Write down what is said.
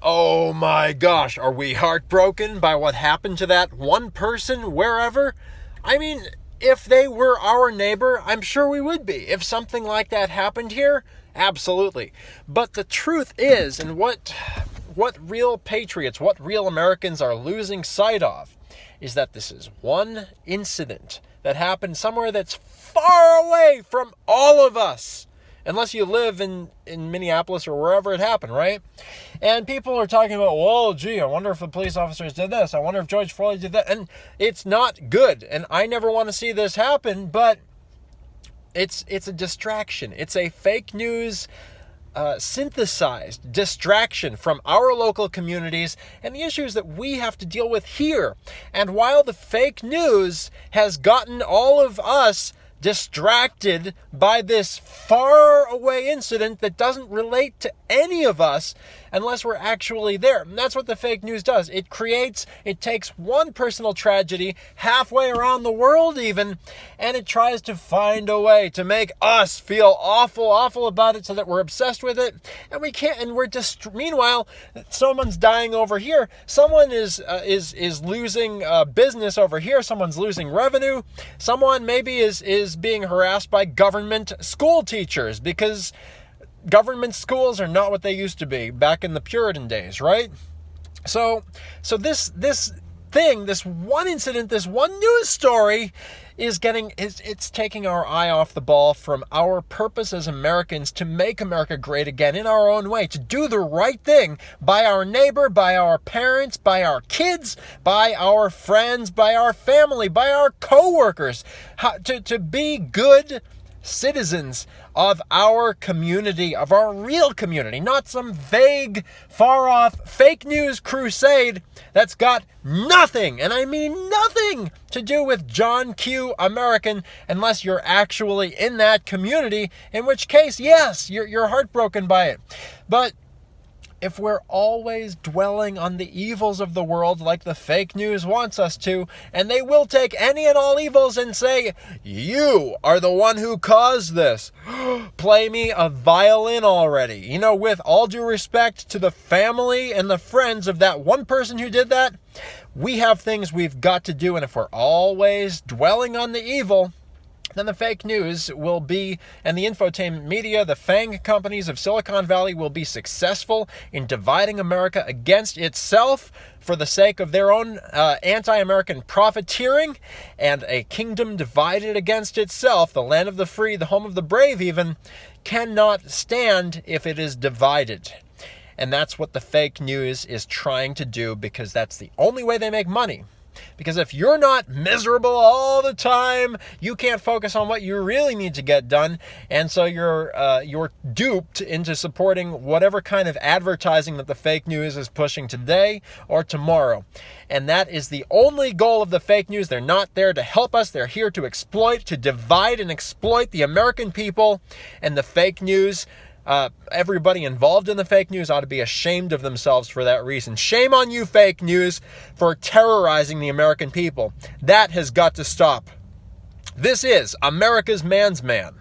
oh my gosh, are we heartbroken by what happened to that one person wherever? I mean, if they were our neighbor, I'm sure we would be. If something like that happened here, absolutely. But the truth is, and what real patriots, what real Americans are losing sight of, is that this is one incident that happened somewhere that's far away from all of us. Unless you live in Minneapolis or wherever it happened, right? And people are talking about, well, gee, I wonder if the police officers did this. I wonder if George Floyd did that. And it's not good. And I never want to see this happen, but it's a distraction. It's a fake news synthesized distraction from our local communities and the issues that we have to deal with here. And while the fake news has gotten all of us distracted by this far away incident that doesn't relate to any of us unless we're actually there. And that's what the fake news does. It takes one personal tragedy halfway around the world even, and it tries to find a way to make us feel awful about it so that we're obsessed with it. And we can't, and we're just, meanwhile, someone's dying over here. Someone is losing business over here. Someone's losing revenue. Someone maybe is being harassed by government school teachers because government schools are not what they used to be back in the Puritan days, right? So this thing, this one incident, this one news story it's taking our eye off the ball from our purpose as Americans to make America great again in our own way, to do the right thing by our neighbor, by our parents, by our kids, by our friends, by our family, by our co-workers, to be good citizens of our community, of our real community, not some vague, far-off fake news crusade that's got nothing, and I mean nothing, to do with John Q. American unless you're actually in that community, in which case, yes, you're heartbroken by it. But if we're always dwelling on the evils of the world like the fake news wants us to, and they will take any and all evils and say, you are the one who caused this. Play me a violin already. You know, with all due respect to the family and the friends of that one person who did that, we have things we've got to do, and if we're always dwelling on the evil, then the fake news will be, and the infotainment media, the FANG companies of Silicon Valley will be successful in dividing America against itself for the sake of their own anti-American profiteering, and a kingdom divided against itself, the land of the free, the home of the brave even, cannot stand if it is divided. And that's what the fake news is trying to do, because that's the only way they make money. Because if you're not miserable all the time, you can't focus on what you really need to get done, and so you're duped into supporting whatever kind of advertising that the fake news is pushing today or tomorrow. And that is the only goal of the fake news. They're not there to help us. They're here to exploit, to divide and exploit the American people. And the fake news, everybody involved in the fake news ought to be ashamed of themselves for that reason. Shame on you, fake news, for terrorizing the American people. That has got to stop. This is America's Man's Man.